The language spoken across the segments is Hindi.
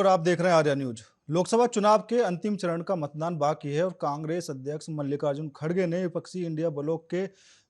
और आप देख रहे हैं आर्या न्यूज। लोकसभा चुनाव के अंतिम चरण का मतदान बाकी है और कांग्रेस अध्यक्ष मल्लिकार्जुन खड़गे ने विपक्षी इंडिया ब्लॉक के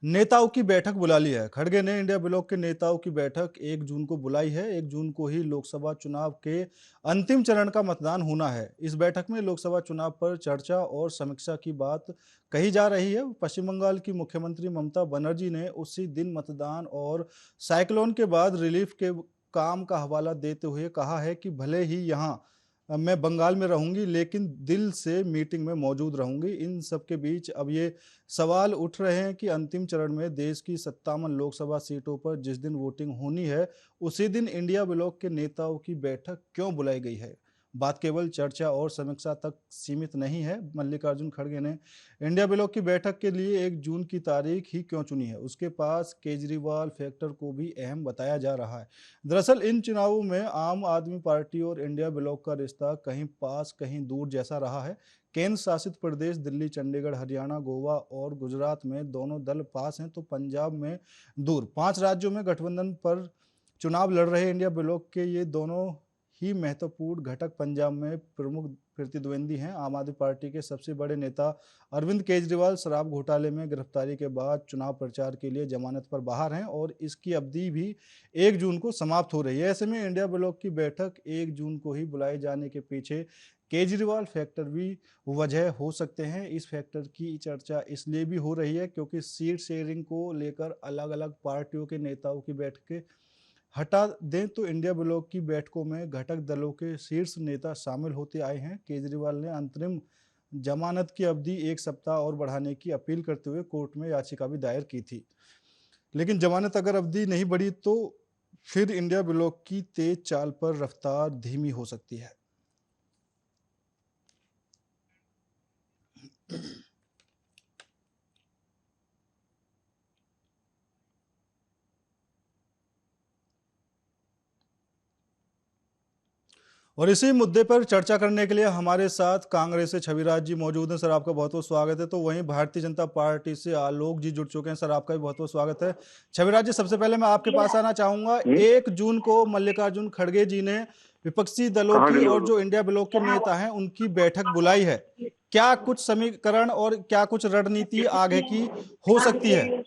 नेताओं की बैठक बुला ली है। खड़गे ने इंडिया ब्लॉक के नेताओं की बैठक 1 जून को बुलाई है। 1 जून को ही लोकसभा चुनाव के अंतिम चरण का मतदान होना है। इस बैठक में लोकसभा चुनाव पर चर्चा और समीक्षा की बात कही जा रही है। पश्चिम बंगाल की मुख्यमंत्री ममता बनर्जी ने उसी दिन मतदान और साइक्लोन के बाद रिलीफ के काम का हवाला देते हुए कहा है कि भले ही यहाँ मैं बंगाल में रहूंगी, लेकिन दिल से मीटिंग में मौजूद रहूंगी। इन सब के बीच अब ये सवाल उठ रहे हैं कि अंतिम चरण में देश की 57 लोकसभा सीटों पर जिस दिन वोटिंग होनी है, उसी दिन इंडिया ब्लॉक के नेताओं की बैठक क्यों बुलाई गई है। बात केवल चर्चा और समीक्षा तक सीमित नहीं है। मल्लिकार्जुन खड़गे ने इंडिया ब्लॉक की बैठक के लिए 1 जून की तारीख ही क्यों चुनी है, उसके पास केजरीवाल फैक्टर को भी अहम बताया जा रहा है। दरअसल इन चुनावों में आम आदमी पार्टी और इंडिया ब्लॉक का रिश्ता कहीं पास कहीं दूर जैसा रहा है। केंद्र शासित प्रदेश दिल्ली, चंडीगढ़, हरियाणा, गोवा और गुजरात में दोनों दल पास हैं, तो पंजाब में दूर। 5 राज्यों में गठबंधन पर चुनाव लड़ रहे इंडिया ब्लॉक के ये दोनों ही महत्वपूर्ण घटक पंजाब में प्रमुख प्रतिद्वंदी हैं। आम आदमी पार्टी के सबसे बड़े नेता अरविंद केजरीवाल शराब घोटाले में गिरफ्तारी के बाद चुनाव प्रचार के लिए जमानत पर बाहर हैं और इसकी अवधि भी 1 जून को समाप्त हो रही है। ऐसे में इंडिया ब्लॉक की बैठक 1 जून को ही बुलाए जाने के पीछे केजरीवाल फैक्टर भी वजह हो सकते हैं। इस फैक्टर की चर्चा इसलिए भी हो रही है क्योंकि सीट शेयरिंग को लेकर अलग अलग पार्टियों के नेताओं की बैठकें हटा दें तो इंडिया ब्लॉक की बैठकों में घटक दलों के शीर्ष नेता शामिल होते आए हैं। केजरीवाल ने अंतरिम जमानत की अवधि 1 सप्ताह और बढ़ाने की अपील करते हुए कोर्ट में याचिका भी दायर की थी, लेकिन जमानत अगर अवधि नहीं बढ़ी तो फिर इंडिया ब्लॉक की तेज चाल पर रफ्तार धीमी हो सकती है। और इसी मुद्दे पर चर्चा करने के लिए हमारे साथ कांग्रेस से छविराज जी मौजूद हैं। सर, आपका बहुत बहुत स्वागत है। तो वहीं भारतीय जनता पार्टी से आलोक जी जुड़ चुके हैं। सर, आपका भी बहुत बहुत स्वागत है। छविराज जी, सबसे पहले मैं आपके पास आना चाहूंगा। 1 जून को मल्लिकार्जुन खड़गे जी ने विपक्षी दलों की और जो इंडिया ब्लॉक के नेता हैं उनकी बैठक बुलाई है। क्या कुछ समीकरण और क्या कुछ रणनीति आगे की हो सकती है?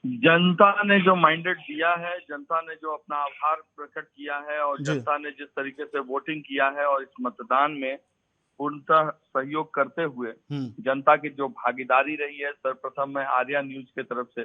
जनता ने जो मैंडेट दिया है, जनता ने जो अपना आभार प्रकट किया है और जनता ने जिस तरीके से वोटिंग किया है और इस मतदान में पूर्णतः सहयोग करते हुए जनता की जो भागीदारी रही है, सर्वप्रथम मैं आर्या न्यूज के तरफ से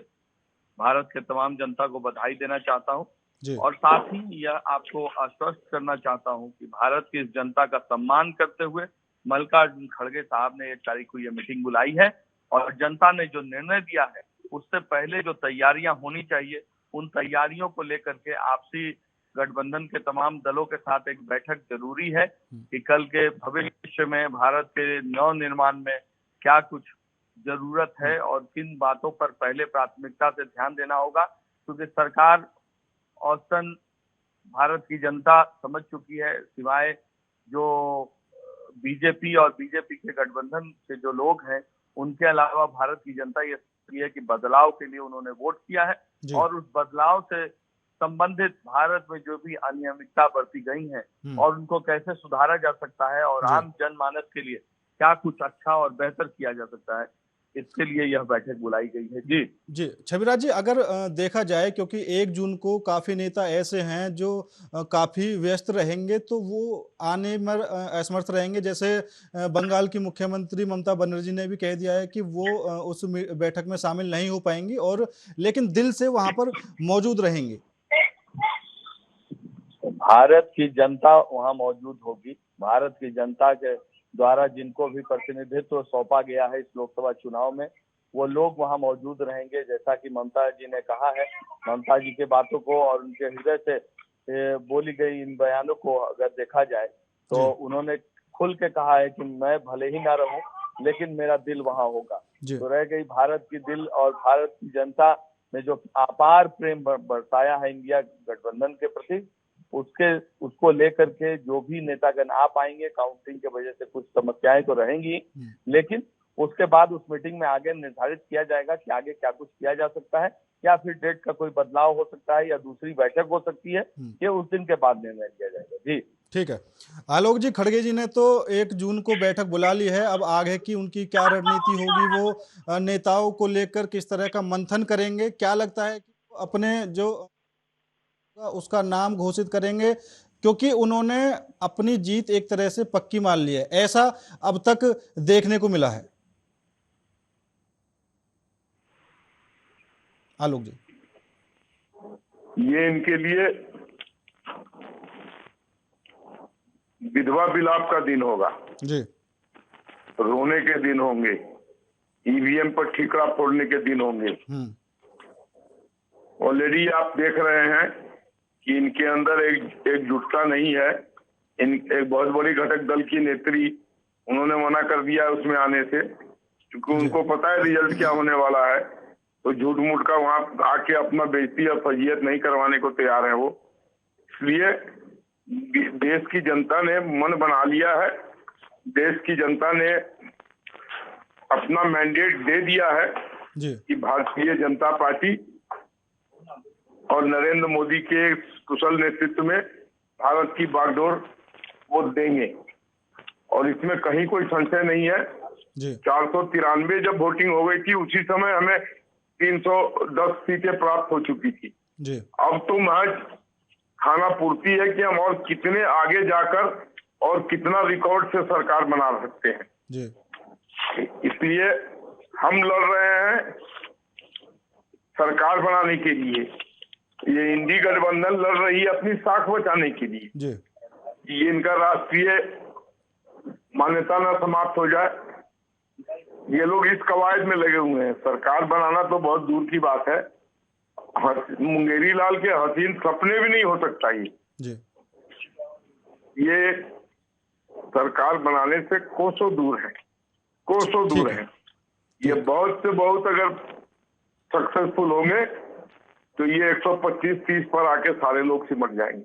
भारत के तमाम जनता को बधाई देना चाहता हूं और साथ ही यह आपको आश्वस्त करना चाहता हूं कि भारत की इस जनता का सम्मान करते हुए मल्लिकार्जुन खड़गे साहब ने 1 तारीख को यह मीटिंग बुलाई है और जनता ने जो निर्णय दिया है उससे पहले जो तैयारियां होनी चाहिए, उन तैयारियों को लेकर के आपसी गठबंधन के तमाम दलों के साथ एक बैठक जरूरी है कि कल के भविष्य में भारत के नव निर्माण में क्या कुछ जरूरत है और किन बातों पर पहले प्राथमिकता से ध्यान देना होगा, क्योंकि सरकार औसतन भारत की जनता समझ चुकी है। सिवाय जो बीजेपी और बीजेपी के गठबंधन के जो लोग हैं, उनके अलावा भारत की जनता ये है कि बदलाव के लिए उन्होंने वोट किया है और उस बदलाव से संबंधित भारत में जो भी अनियमितता बरती गई है और उनको कैसे सुधारा जा सकता है और आम जनमानस के लिए क्या कुछ अच्छा और बेहतर किया जा सकता है, इसके लिए यह बैठक बुलाई गई है। जी छविराज जी, अगर देखा जाए क्योंकि 1 जून को काफी नेता ऐसे हैं जो काफी व्यस्त रहेंगे, तो वो आने में असमर्थ रहेंगे। जैसे बंगाल की मुख्यमंत्री ममता बनर्जी ने भी कह दिया है कि वो उस बैठक में शामिल नहीं हो पाएंगी और लेकिन दिल से वहां पर मौजूद रहेंगे। भारत की जनता वहां मौजूद होगी। भारत की जनता के द्वारा जिनको भी प्रतिनिधित्व सौंपा गया है इस लोकसभा चुनाव में, वो लोग वहां मौजूद रहेंगे। जैसा कि ममता जी ने कहा है, ममता जी के बातों को और उनके हृदय से बोली गई इन बयानों को अगर देखा जाए तो उन्होंने खुल के कहा है कि मैं भले ही ना रहूं लेकिन मेरा दिल वहां होगा। तो रह गई भारत की दिल और भारत की जनता ने जो अपार प्रेम बरसाया है इंडिया गठबंधन के प्रति, उसको लेकर के जो भी नेतागण आ पाएंगे, काउंटिंग के वजह से कुछ समस्याएं तो रहेंगी, लेकिन उसके बाद उस मीटिंग में आगे निर्धारित किया जाएगा कि आगे क्या कुछ किया जा सकता है, या फिर डेट का कोई बदलाव हो सकता है, या दूसरी बैठक हो सकती है। ये उस दिन के बाद निर्णय लिया जाएगा। जी ठीक है। आलोक जी, खड़गे जी ने तो 1 जून को बैठक बुला ली है। अब आगे की उनकी क्या रणनीति होगी, वो नेताओं को लेकर किस तरह का मंथन करेंगे? क्या लगता है कि वो अपने जो उसका नाम घोषित करेंगे, क्योंकि उन्होंने अपनी जीत एक तरह से पक्की मान ली है, ऐसा अब तक देखने को मिला है। आलोक जी। ये इनके लिए विधवा विलाप का दिन होगा, जी रोने के दिन होंगे, ईवीएम पर ठीकरा फोड़ने के दिन होंगे। ऑलरेडी आप देख रहे हैं कि इनके अंदर एकजुटता नहीं है। एक बहुत बड़ी घटक दल की नेत्री, उन्होंने मना कर दिया है उसमें आने से, क्योंकि उनको पता है रिजल्ट क्या होने वाला है। तो झूठ मूठ का वहां आके अपना बेइज्जती और फजीयत नहीं करवाने को तैयार है वो। इसलिए देश की जनता ने मन बना लिया है, देश की जनता ने अपना मैंडेट दे दिया है जी कि भारतीय जनता पार्टी और नरेंद्र मोदी के कुशल नेतृत्व में भारत की बागडोर वो देंगे, और इसमें कहीं कोई संशय नहीं है। जी 493 जब वोटिंग हो गई थी, उसी समय हमें 310 सीटें प्राप्त हो चुकी थी। जी अब तो महज खाना पूर्ति है कि हम और कितने आगे जाकर और कितना रिकॉर्ड से सरकार बना सकते हैं। जी इसलिए हम लड़ रहे हैं सरकार बनाने के लिए। ये इंडी गठबंधन लड़ रही है अपनी साख बचाने के लिए। जी ये इनका राष्ट्रीय मान्यता न समाप्त हो जाए, ये लोग इस कवायद में लगे हुए हैं। सरकार बनाना तो बहुत दूर की बात है, मुंगेरी लाल के हसीन सपने भी नहीं हो सकता। जी ये सरकार बनाने से कोसों दूर है, कोसों दूर है। ये बहुत से बहुत अगर सक्सेसफुल होंगे तो ये 125-30 पर आके सारे लोग सिमट जाएंगे,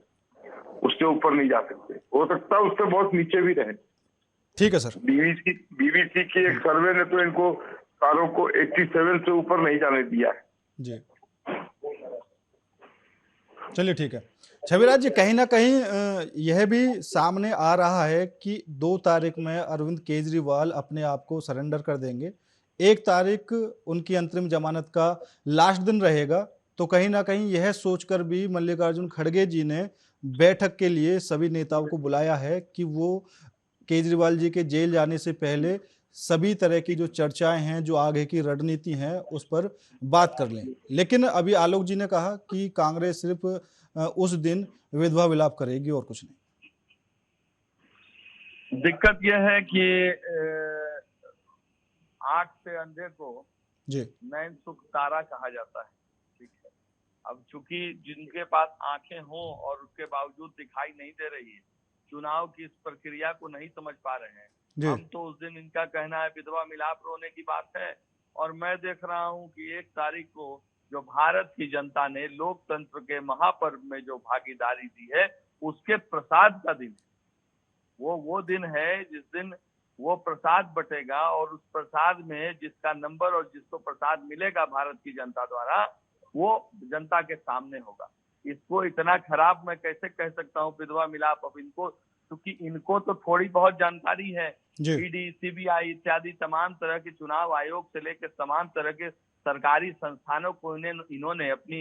उससे ऊपर नहीं जा सकते। हो सकता है उससे बहुत नीचे भी रहे। ठीक है सर। बीबीसी की एक सर्वे ने तो इनको सारों को 87 से ऊपर नहीं जाने दिया है। जी चलिए ठीक है। छविराज जी, कहीं ना कहीं यह भी सामने आ रहा है कि 2 तारीख में अरविंद केजरीवाल अपने आप को सरेंडर कर देंगे, 1 तारीख उनकी अंतरिम जमानत का लास्ट दिन रहेगा। तो कहीं ना कहीं यह सोचकर भी मल्लिकार्जुन खड़गे जी ने बैठक के लिए सभी नेताओं को बुलाया है कि वो केजरीवाल जी के जेल जाने से पहले सभी तरह की जो चर्चाएं हैं, जो आगे की रणनीति है, उस पर बात कर लें। लेकिन अभी आलोक जी ने कहा कि कांग्रेस सिर्फ उस दिन विधवा विलाप करेगी और कुछ नहीं। दिक्कत यह है कि आंख से अंधे को जी नैन सुख तारा कहा जाता है। ठीक है, अब चूंकि जिनके पास आंखें हों और उसके बावजूद दिखाई नहीं दे रही है, चुनाव की इस प्रक्रिया को नहीं समझ पा रहे हैं। हम तो उस दिन इनका कहना है विधवा मिलाप रोने की बात है, और मैं देख रहा हूं कि 1 तारीख को जो भारत की जनता ने लोकतंत्र के महापर्व में जो भागीदारी दी है, उसके प्रसाद का दिन है। वो दिन है जिस दिन वो प्रसाद बटेगा, और उस प्रसाद में जिसका नंबर और जिसको प्रसाद मिलेगा भारत की जनता द्वारा, वो जनता के सामने होगा। इसको इतना खराब मैं कैसे कह सकता हूँ विधवा मिलाप? अब इनको, क्योंकि इनको तो थोड़ी बहुत जानकारी है, ईडी, सीबीआई इत्यादि तमाम तरह के चुनाव आयोग से लेकर तमाम तरह के सरकारी संस्थानों को इन्होंने अपनी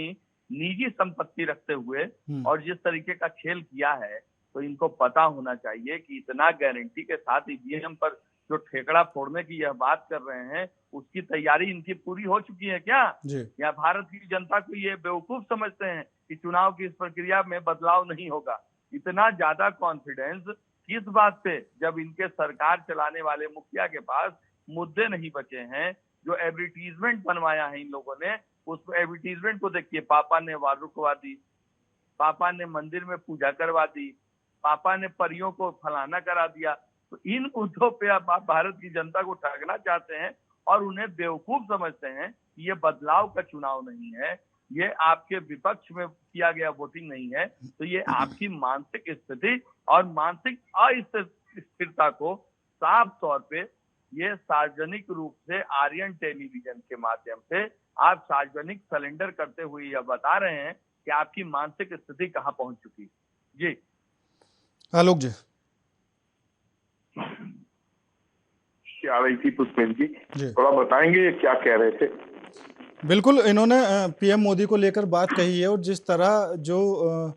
निजी संपत्ति रखते हुए और जिस तरीके का खेल किया है, तो इनको पता होना चाहिए कि इतना गारंटी के साथ ईवीएम पर जो ठेकड़ा फोड़ने की यह बात कर रहे हैं, उसकी तैयारी इनकी पूरी हो चुकी है क्या? या भारत की जनता को ये बेवकूफ समझते हैं कि चुनाव की इस प्रक्रिया में बदलाव नहीं होगा? इतना ज्यादा कॉन्फिडेंस किस बात पे, जब इनके सरकार चलाने वाले मुखिया के पास मुद्दे नहीं बचे हैं। जो एडवर्टीजमेंट बनवाया है इन लोगों ने, उस एडवर्टीजमेंट को देखिए, पापा ने वार रुकवा दी, पापा ने मंदिर में पूजा करवा दी, पापा ने परियों को फलाना करा दिया। तो इन मुद्दों पे आप भारत की जनता को ठगना चाहते हैं और उन्हें बेवकूफ समझते हैं कि ये बदलाव का चुनाव नहीं है, ये आपके विपक्ष में किया गया वोटिंग नहीं है। तो ये आपकी मानसिक स्थिति और मानसिक अस्थिरता को साफ तौर पे ये सार्वजनिक रूप से आर्यन टेलीविजन के माध्यम से आप सार्वजनिक सिलेंडर करते हुए यह बता रहे हैं कि आपकी मानसिक स्थिति कहां पहुंच चुकी। जी आलोक जी। क्या रही थी पुष्पेंद्र जी, थोड़ा बताएंगे क्या कह रहे थे? बिल्कुल, इन्होंने पीएम मोदी को लेकर बात कही है और जिस तरह जो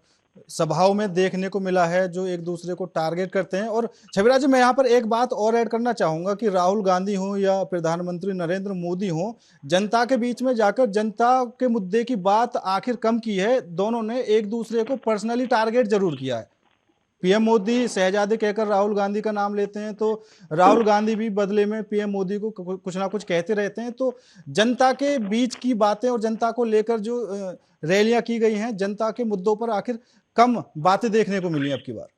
सभाओं में देखने को मिला है, जो एक दूसरे को टारगेट करते हैं। और छविराज जी, मैं यहाँ पर एक बात और ऐड करना चाहूंगा कि राहुल गांधी हो या प्रधानमंत्री नरेंद्र मोदी हो, जनता के बीच में जाकर जनता के मुद्दे की बात आखिर कम की है। दोनों ने एक दूसरे को पर्सनली टारगेट जरूर किया है। पीएम मोदी शहजादे कहकर राहुल गांधी का नाम लेते हैं, तो राहुल गांधी भी बदले में पीएम मोदी को कुछ ना कुछ कहते रहते हैं। तो जनता के बीच की बातें और जनता को लेकर जो रैलियां की गई हैं, जनता के मुद्दों पर आखिर कम बातें देखने को मिली अब की बार।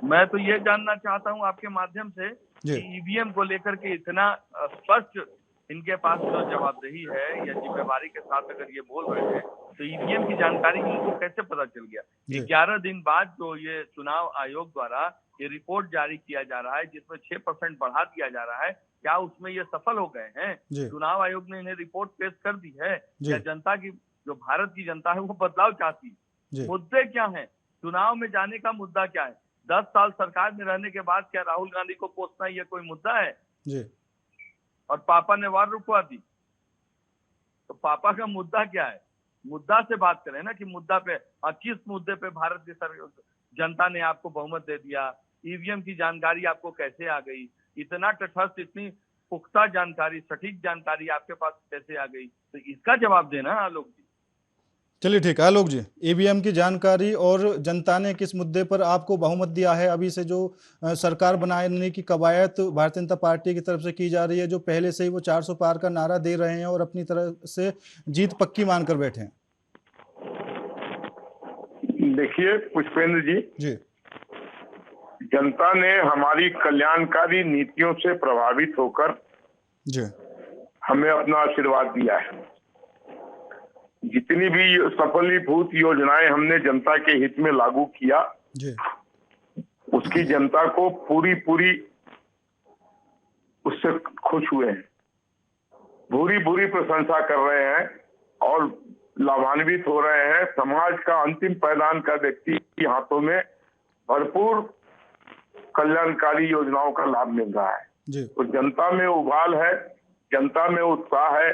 मैं तो ये जानना चाहता हूं आपके माध्यम से कि ईवीएम को लेकर के इतना स्पष्ट इनके पास जो जवाबदेही है या जिम्मेवारी के साथ अगर ये बोल रहे हैं, तो ईवीएम की जानकारी इनको कैसे पता चल गया? 11 दिन बाद जो ये चुनाव आयोग द्वारा ये रिपोर्ट जारी किया जा रहा है, जिसमें 6% बढ़ा दिया जा रहा है, क्या उसमें ये सफल हो गए हैं? चुनाव आयोग ने इन्हें रिपोर्ट पेश कर दी है या जनता की, जो भारत की जनता है, वो बदलाव चाहती है? मुद्दे क्या हैं? चुनाव में जाने का मुद्दा क्या है? 10 साल सरकार में रहने के बाद क्या राहुल गांधी को पोसना ये कोई मुद्दा है? और पापा ने वार रुकवा दी, तो पापा का मुद्दा क्या है? मुद्दा से बात करें ना कि मुद्दा पे, किस मुद्दे पे भारत की जनता ने आपको बहुमत दे दिया? ईवीएम की जानकारी आपको कैसे आ गई? इतना तटस्थ, इतनी पुख्ता जानकारी, सटीक जानकारी आपके पास कैसे आ गई? तो इसका जवाब देना आलोक जी। चलिए ठीक है आलोक जी, ईवीएम की जानकारी और जनता ने किस मुद्दे पर आपको बहुमत दिया है, अभी से जो सरकार बनाने की कवायद भारतीय जनता पार्टी की तरफ से की जा रही है, जो पहले से ही वो 400 पार का नारा दे रहे हैं और अपनी तरफ से जीत पक्की मानकर बैठे हैं। देखिए पुष्पेंद्र जी, जनता ने हमारी कल्याणकारी नीतियों से प्रभावित होकर हमें अपना आशीर्वाद दिया है। जितनी भी सफलीभूत योजनाएं हमने जनता के हित में लागू किया, उसकी जनता को पूरी उससे खुश हुए हैं, भूरी प्रशंसा कर रहे हैं और लाभान्वित हो रहे हैं। समाज का अंतिम पायदान का व्यक्ति के हाथों में भरपूर कल्याणकारी योजनाओं का लाभ मिल रहा है। तो जनता में उबाल है, जनता में उत्साह है।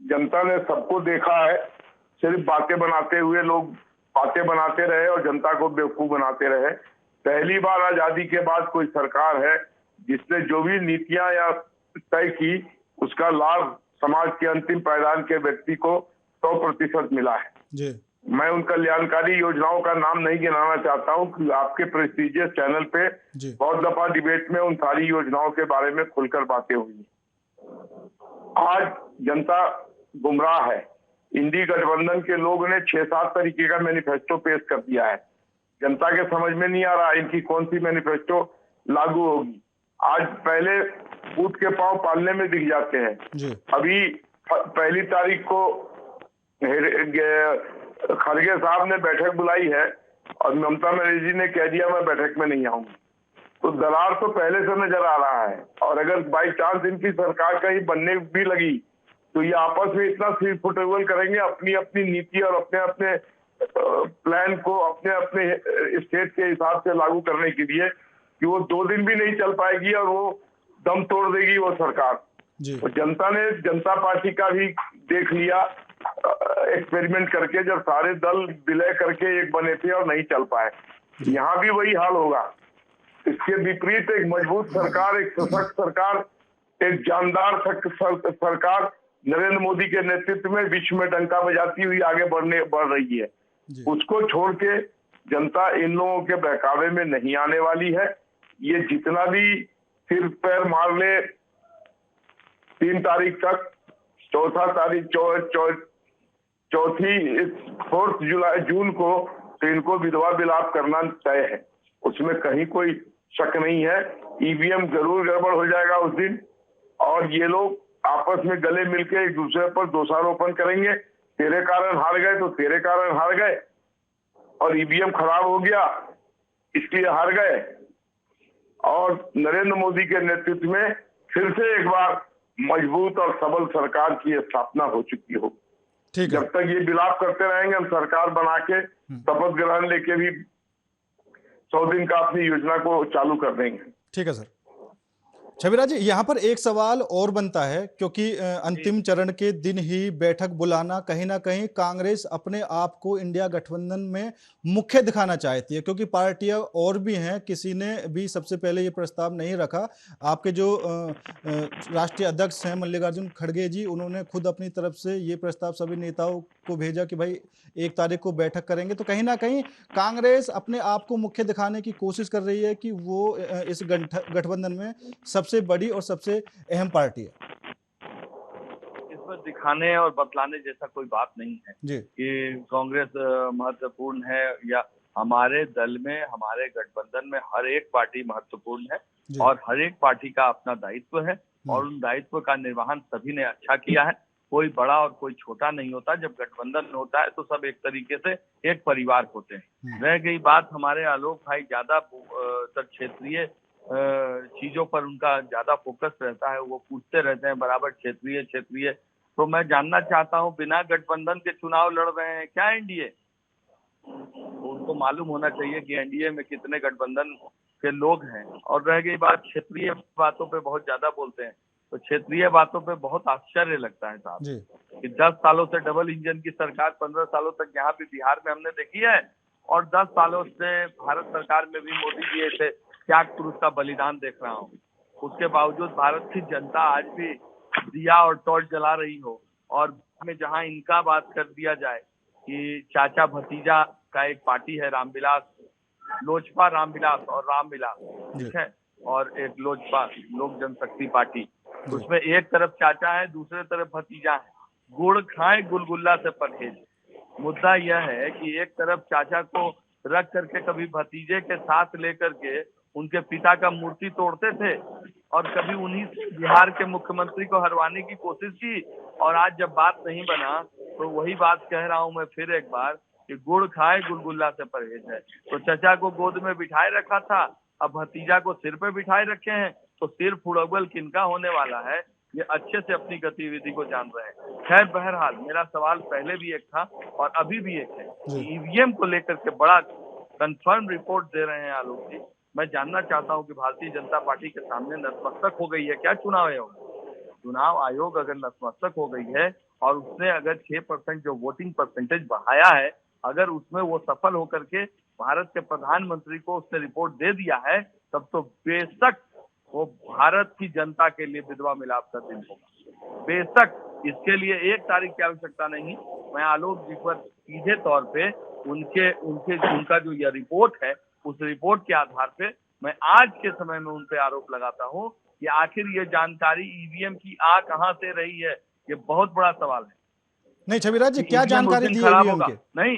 जनता ने सबको देखा है, सिर्फ बातें बनाते हुए लोग बातें बनाते रहे और जनता को बेवकूफ बनाते रहे। पहली बार आजादी के बाद कोई सरकार है जिसने जो भी नीतियां या तय की, उसका लाभ समाज के अंतिम पायदान के व्यक्ति को 100% मिला है। मैं उन कल्याणकारी योजनाओं का नाम नहीं गिनाना चाहता हूं कि आपके प्रेस्टीजियस चैनल पे बहुत दफा डिबेट में उन सारी योजनाओं के बारे में खुलकर बातें हुई। आज जनता गुमराह है। इंडी गठबंधन के लोगों ने 6-7 तरीके का मैनिफेस्टो पेश कर दिया है। जनता के समझ में नहीं आ रहा इनकी कौन सी मैनिफेस्टो लागू होगी। आज पहले ऊंट के पांव पालने में दिख जाते हैं। अभी 1 तारीख को खड़गे साहब ने बैठक बुलाई है और ममता बनर्जी ने कह दिया मैं बैठक में नहीं आऊंगी। तो दरार तो पहले से नजर आ रहा है। और अगर बाई चांस इनकी सरकार कहीं बनने भी लगी तो ये आपस में इतना सिर फुटेबल करेंगे अपनी अपनी नीति और अपने अपने प्लान को अपने अपने स्टेट के हिसाब से लागू करने के लिए कि वो 2 दिन भी नहीं चल पाएगी और वो दम तोड़ देगी वो सरकार। तो जनता ने जनता पार्टी का भी देख लिया एक्सपेरिमेंट करके, जब सारे दल विलय करके एक बने थे और नहीं चल पाए। यहाँ भी वही हाल होगा। इसके विपरीत एक मजबूत सरकार, एक सशक्त सरकार, एक जानदार सरकार नरेंद्र मोदी के नेतृत्व में विश्व में डंका बजाती हुई आगे बढ़ रही है। उसको छोड़ के जनता इन लोगों के बहकावे में नहीं आने वाली है। ये जितना भी सिर पैर मार ले 3 तारीख तक, 4 जून को तो इनको विधवा विलाप करना तय है, उसमें कहीं कोई शक नहीं है। ईवीएम जरूर गड़बड़ हो जाएगा उस दिन और ये लोग आपस में गले मिलके एक दूसरे पर दोषारोपण करेंगे। तेरे कारण हार गए तो तेरे कारण हार गए और ईवीएम खराब हो गया इसलिए हार गए। और नरेंद्र मोदी के नेतृत्व में फिर से एक बार मजबूत और सबल सरकार की स्थापना हो चुकी हो। ठीक है। जब तक ये विलाप करते रहेंगे, हम सरकार बना के शपथ ग्रहण लेके भी 100 दिन का अपनी योजना को चालू कर देंगे। ठीक है सर। छविराज जी, यहाँ पर एक सवाल और बनता है, क्योंकि अंतिम चरण के दिन ही बैठक बुलाना कहीं ना कहीं कांग्रेस अपने आप को इंडिया गठबंधन में मुख्य दिखाना चाहती है, क्योंकि पार्टियां और भी हैं, किसी ने भी सबसे पहले ये प्रस्ताव नहीं रखा। आपके जो राष्ट्रीय अध्यक्ष हैं मल्लिकार्जुन खड़गे जी, उन्होंने खुद अपनी तरफ से ये प्रस्ताव सभी नेताओं को भेजा कि भाई 1 तारीख को बैठक करेंगे। तो कहीं ना कहीं कांग्रेस अपने आप को मुख्य दिखाने की कोशिश कर रही है कि वो इस गठबंधन में सबसे बड़ी और सबसे अहम पार्टी है। इसमें दिखाने और बतलाने जैसा कोई बात नहीं है जी। कि कांग्रेस महत्वपूर्ण है, या हमारे दल में, हमारे गठबंधन में हर एक पार्टी महत्वपूर्ण है और हर एक पार्टी का अपना दायित्व है और उन दायित्व का निर्वहन सभी ने अच्छा किया है। कोई बड़ा और कोई छोटा नहीं होता। जब गठबंधन होता है तो सब एक तरीके से एक परिवार होते हैं। रह गई बात, हमारे आलोक भाई ज्यादा क्षेत्रीय चीजों पर उनका ज्यादा फोकस रहता है, वो पूछते रहते हैं बराबर क्षेत्रीय। तो मैं जानना चाहता हूँ, बिना गठबंधन के चुनाव लड़ रहे हैं क्या एनडीए? उनको मालूम होना चाहिए कि एनडीए में कितने गठबंधन के लोग हैं। और रह गई बात, क्षेत्रीय बातों पे बहुत ज्यादा बोलते हैं, तो क्षेत्रीय बातों पे बहुत आश्चर्य लगता है साहब कि 10 सालों से डबल इंजन की सरकार 15 सालों तक यहाँ पे बिहार में हमने देखी है, और 10 सालों से भारत सरकार में भी मोदी जी थे, त्याग पुरुष का बलिदान देख रहा हूँ। उसके बावजूद भारत की जनता आज भी दिया और टॉर्च जला रही हो, और में जहाँ इनका बात कर दिया जाए कि चाचा भतीजा का एक पार्टी है रामविलास, लोजपा रामविलास और रामविलास, ठीक है, और एक लोजपा लोक जनशक्ति पार्टी, उसमें एक तरफ चाचा है, दूसरे तरफ भतीजा है। गुड़ खाए गुलगुल्ला से परहेज। मुद्दा यह है कि एक तरफ चाचा को रख करके कभी भतीजे के साथ लेकर के उनके पिता का मूर्ति तोड़ते थे, और कभी उन्हीं से बिहार के मुख्यमंत्री को हरवाने की कोशिश की, और आज जब बात नहीं बना तो वही बात कह रहा हूं मैं फिर एक बार कि गुड़ खाए गुलगुल्ला से परहेज है। तो चाचा को गोद में बिठाए रखा था, अब भतीजा को सिर पे बिठाए रखे हैं, तो सिर फुड़बल किनका होने वाला है, ये अच्छे से अपनी गतिविधि को जान रहे हैं। खैर, बहरहाल मेरा सवाल पहले भी एक था और अभी भी एक है, ईवीएम को लेकर के बड़ा कंफर्म रिपोर्ट दे रहे हैं आलोक जी। मैं जानना चाहता हूं कि भारतीय जनता पार्टी के सामने नतमस्तक हो गई है क्या चुनाव आयोग? चुनाव आयोग अगर नतमस्तक हो गई है और उसने अगर 6% जो वोटिंग परसेंटेज बढ़ाया है, अगर उसमें वो सफल होकर के भारत के प्रधानमंत्री को उसने रिपोर्ट दे दिया है, तब तो बेशक वो भारत की जनता के लिए विधवा मिलाप का दिन होगा। बेशक इसके लिए 1 तारीख की आवश्यकता नहीं। मैं आलोक जी पर सीधे तौर पे उनका जो यह रिपोर्ट है, उस रिपोर्ट के आधार पे मैं आज के समय में उन पे आरोप लगाता हूं कि आखिर ये जानकारी ईवीएम की आ कहां से रही है, ये बहुत बड़ा सवाल है। नहीं छविराज जी, क्या जानकारी दी ईवीएम के? नहीं,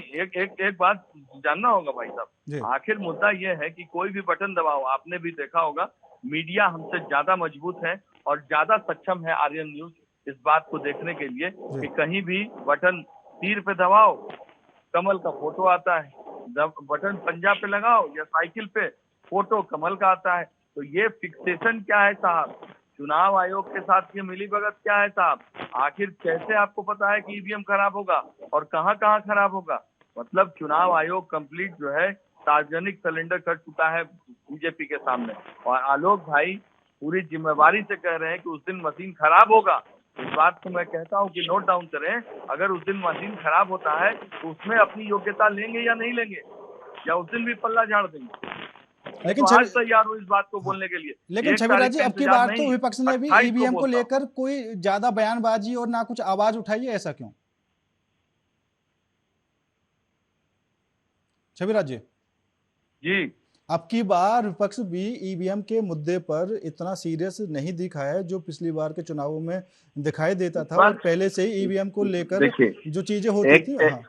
एक बात जानना होगा भाई साहब। आखिर मुद्दा ये है कि कोई भी बटन दबाओ, आपने भी देखा होगा, मीडिया हमसे ज्यादा मजबूत है और ज्यादा सक्षम है आर्यन न्यूज इस बात को देखने के लिए कि कहीं भी बटन तीर पे दबाओ, कमल का फोटो आता है, बटन पंजा पे लगाओ या साइकिल पे, फोटो कमल का आता है। तो ये फिक्सेशन क्या है साहब? चुनाव आयोग के साथ ये मिलीभगत क्या है साहब? आखिर कैसे आपको पता है कि ईवीएम खराब होगा और कहां कहां खराब होगा? मतलब चुनाव आयोग कंप्लीट जो है सार्वजनिक सिलेंडर कर चुका है बीजेपी के सामने, और आलोक भाई पूरी जिम्मेवारी से कह रहे हैं कि उस दिन मशीन खराब होगा। इस बात को मैं कहता हूं कि नोट डाउन करें, अगर उस दिन मशीन खराब होता है तो उसमें अपनी योग्यता लेंगे या नहीं लेंगे, या उस दिन भी पल्ला झाड़ देंगे? लेकिन तो आज तैयार हो इस बात को बोलने के लिए। लेकिन छविराज जी, अब की बार तो विपक्ष ने भी ईवीएम को लेकर कोई ज्यादा बयानबाजी और ना कुछ आवाज उठाई है, ऐसा क्यों छविराज जी? जी, अब की बार विपक्ष भी ईवीएम के मुद्दे पर इतना सीरियस नहीं दिखा है जो पिछली बार के चुनावों में दिखाई देता था, और पहले से ही ईवीएम को लेकर जो चीजें होती थी। हाँ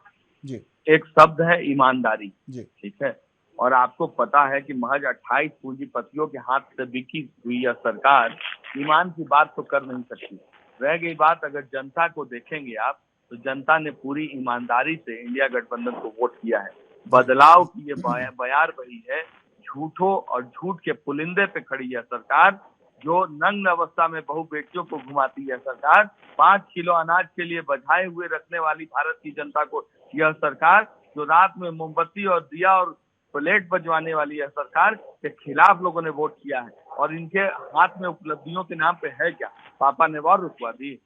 जी, एक शब्द है ईमानदारी जी, ठीक है, और आपको पता है कि महज 28 पूंजीपतियों के हाथ से बिकी हुई यह सरकार ईमान की बात तो कर नहीं सकती। रह गई बात, अगर जनता को देखेंगे आप, तो जनता ने पूरी ईमानदारी से इंडिया गठबंधन को वोट किया है। बदलाव की ये बयार बही है, झूठों और झूठ के पुलिंदे पे खड़ी है सरकार, जो नग्न अवस्था में बहु बेटियों को घुमाती है सरकार, 5 किलो अनाज के लिए बझाए हुए रखने वाली भारत की जनता को यह सरकार, जो रात में मोमबत्ती और दिया और प्लेट बजवाने वाली है सरकार के खिलाफ लोगों ने वोट किया है। और इनके हाथ में उपलब्धियों के नाम पे है क्या? पापा ने वॉर रुकवा दी,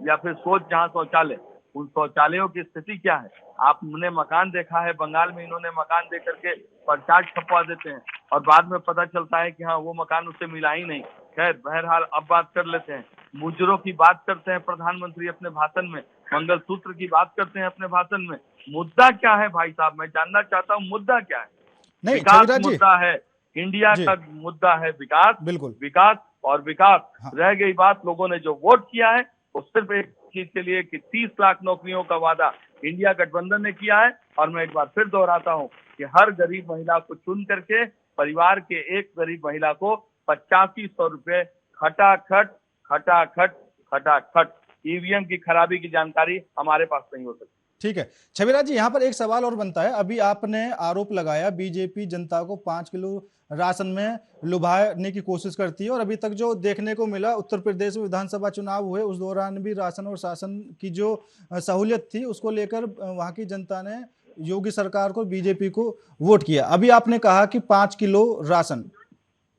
या फिर सोच जहां शौचालय, उन शौचालयों की स्थिति क्या है? आपने मकान देखा है बंगाल में, इन्होंने मकान दे करके प्रचार छपवा देते हैं और बाद में पता चलता है कि हाँ वो मकान उससे मिला ही नहीं। खैर बहरहाल अब बात कर लेते हैं, मुजरों की बात करते हैं प्रधानमंत्री अपने भाषण में, मंगलसूत्र की बात करते हैं अपने भाषण में। मुद्दा क्या है भाई साहब? मैं जानना चाहता हूँ मुद्दा क्या है? नहीं विकास छविराज जी, मुद्दा है, इंडिया जी का मुद्दा है विकास, बिल्कुल, विकास और विकास। हाँ। रह गई बात, लोगों ने जो वोट किया है वो सिर्फ एक चीज के लिए कि 30 लाख नौकरियों का वादा इंडिया गठबंधन ने किया है। और मैं एक बार फिर दोहराता हूँ कि हर गरीब महिला को चुन करके परिवार के एक गरीब महिला को 8500 रुपए खटाखट खटाखट खटाखट। ईवीएम की खराबी की जानकारी हमारे पास नहीं हो सकती। ठीक है छविराज जी, यहाँ पर एक सवाल और बनता है। अभी आपने आरोप लगाया बीजेपी जनता को 5 किलो राशन में लुभाने की कोशिश करती है, और अभी तक जो देखने को मिला उत्तर प्रदेश में विधानसभा चुनाव हुए उस दौरान भी राशन और शासन की जो सहूलियत थी उसको लेकर वहां की जनता ने योगी सरकार को, बीजेपी को वोट किया। अभी आपने कहा कि 5 किलो राशन,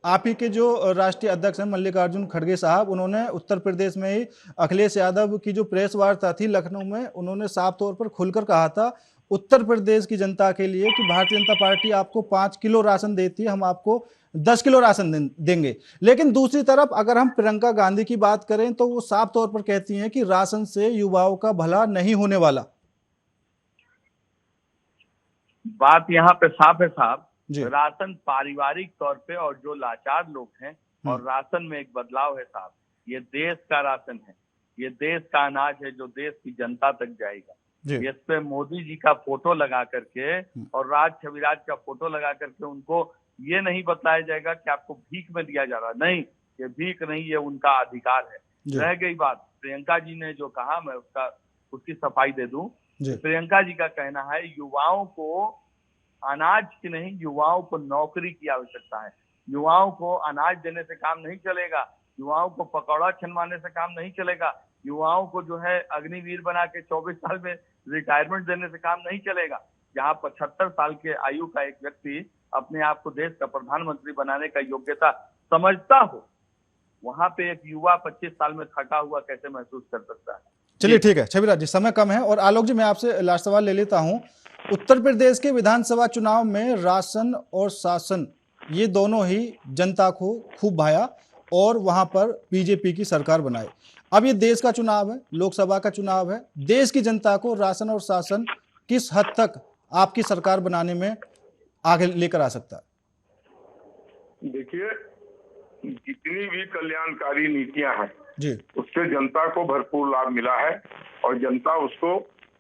आप ही के जो राष्ट्रीय अध्यक्ष हैं मल्लिकार्जुन खड़गे साहब, उन्होंने उत्तर प्रदेश में ही अखिलेश यादव की जो प्रेस वार्ता थी लखनऊ में, उन्होंने साफ तौर पर खुलकर कहा था उत्तर प्रदेश की जनता के लिए कि भारतीय जनता पार्टी आपको 5 किलो राशन देती है, हम आपको 10 किलो राशन देंगे। लेकिन दूसरी तरफ अगर हम प्रियंका गांधी की बात करें तो वो साफ तौर पर कहती हैं कि राशन से युवाओं का भला नहीं होने वाला। बात यहाँ पे साफ है साहब, जी राशन पारिवारिक तौर पे और जो लाचार लोग हैं, और राशन में एक बदलाव है साहब, ये देश का राशन है, ये देश का अनाज है जो देश की जनता तक जाएगा। इस पे मोदी जी का फोटो लगा करके और राज छविराज का फोटो लगा करके उनको ये नहीं बताया जाएगा कि आपको भीख में दिया जा रहा है। नहीं, ये भीख नहीं, ये उनका अधिकार है। रह गई बात प्रियंका जी ने जो कहा, मैं उसकी सफाई दे दूं। प्रियंका जी का कहना है युवाओं को अनाज की नहीं, युवाओं को नौकरी की आवश्यकता है। युवाओं को अनाज देने से काम नहीं चलेगा, युवाओं को पकौड़ा छनवाने से काम नहीं चलेगा, युवाओं को जो है अग्निवीर बना के 24 साल में रिटायरमेंट देने से काम नहीं चलेगा। जहां 75 साल के आयु का एक व्यक्ति अपने आप को देश का प्रधानमंत्री बनाने का योग्यता समझता हो, वहां पे एक युवा 25 साल में थका हुआ कैसे महसूस कर सकता है? चलिए ठीक है छविराज जी, समय कम है और आलोक जी मैं आपसे लास्ट सवाल ले लेता हूं। उत्तर प्रदेश के विधानसभा चुनाव में राशन और शासन ये दोनों ही जनता को खूब भाया और वहां पर बीजेपी की सरकार बनाई। अब ये देश का चुनाव है, लोकसभा का चुनाव है, देश की जनता को राशन और शासन किस हद तक आपकी सरकार बनाने में आगे लेकर आ सकता है? देखिए, जितनी भी कल्याणकारी नीतियां हैं जी, उससे जनता को भरपूर लाभ मिला है और जनता उसको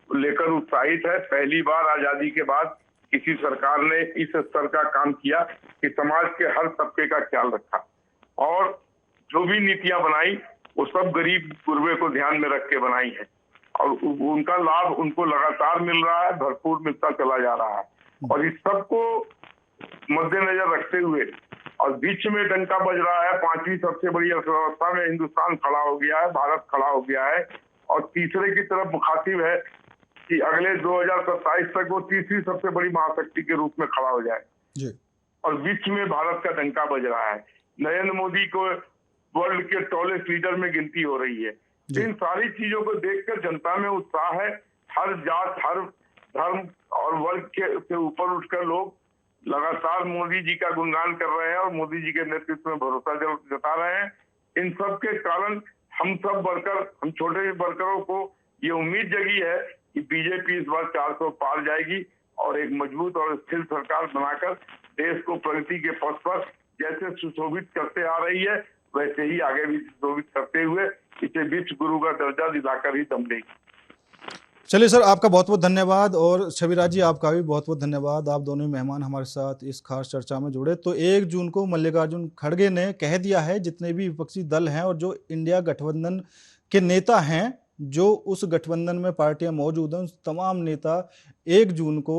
लेकर उत्साहित है। पहली बार आजादी के बाद किसी सरकार ने इस स्तर का काम किया कि समाज के हर तबके का ख्याल रखा और जो भी नीतियां बनाई वो सब गरीब गुरबे को ध्यान में रख के बनाई है और उनका लाभ उनको लगातार मिल रहा है, भरपूर मिलता चला जा रहा है। और इस सब को मद्देनजर रखते हुए और बीच में डंका बज रहा है, 5वीं सबसे बड़ी अर्थव्यवस्था में हिंदुस्तान खड़ा हो गया है, भारत खड़ा हो गया है और तीसरे की तरफ मुखातिब है कि अगले 2027 तक वो तीसरी सबसे बड़ी महाशक्ति के रूप में खड़ा हो जाए जी। और बीच में भारत का डंका बज रहा है। नरेंद्र मोदी को वर्ल्ड के टॉलेस्ट लीडर में गिनती हो रही है। इन सारी चीजों को देखकर जनता में उत्साह है। हर जात, हर धर्म और वर्ग से ऊपर उठकर लोग लगातार मोदी जी का गुणगान कर रहे हैं और मोदी जी के नेतृत्व में भरोसा जता रहे हैं। इन सब के कारण हम सब वर्कर, हम छोटे वर्करों को ये उम्मीद जगी है कि बीजेपी इस बार 400 पार जाएगी और एक मजबूत और स्थिर सरकार बनाकर देश को प्रगति के पथ पर जैसे सुशोभित करते आ रही है वैसे ही आगे भी सुशोभित करते हुए इसे विश्व गुरु का दर्जा दिलाकर ही दम देगी। चलिए सर, आपका बहुत बहुत धन्यवाद और छविराज जी आपका भी बहुत बहुत धन्यवाद। आप दोनों मेहमान हमारे साथ इस खास चर्चा में जुड़े। तो 1 जून को मल्लिकार्जुन खड़गे ने कह दिया है जितने भी विपक्षी दल हैं और जो इंडिया गठबंधन के नेता हैं, जो उस गठबंधन में पार्टियां मौजूद हैं, तमाम नेता 1 जून को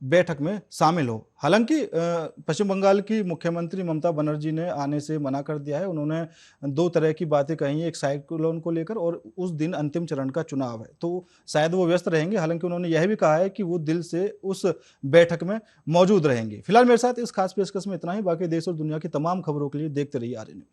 बैठक में शामिल हो। हालांकि पश्चिम बंगाल की मुख्यमंत्री ममता बनर्जी ने आने से मना कर दिया है। उन्होंने दो तरह की बातें कही हैं, एक साइक्लोन को लेकर और उस दिन अंतिम चरण का चुनाव है, तो शायद वो व्यस्त रहेंगे। हालांकि उन्होंने यह भी कहा है कि वो दिल से उस बैठक में मौजूद रहेंगे। फिलहाल मेरे साथ इस खास पेशकश में इतना ही। बाकी देश और दुनिया की तमाम खबरों के लिए देखते रहिए आर्य न्यूज।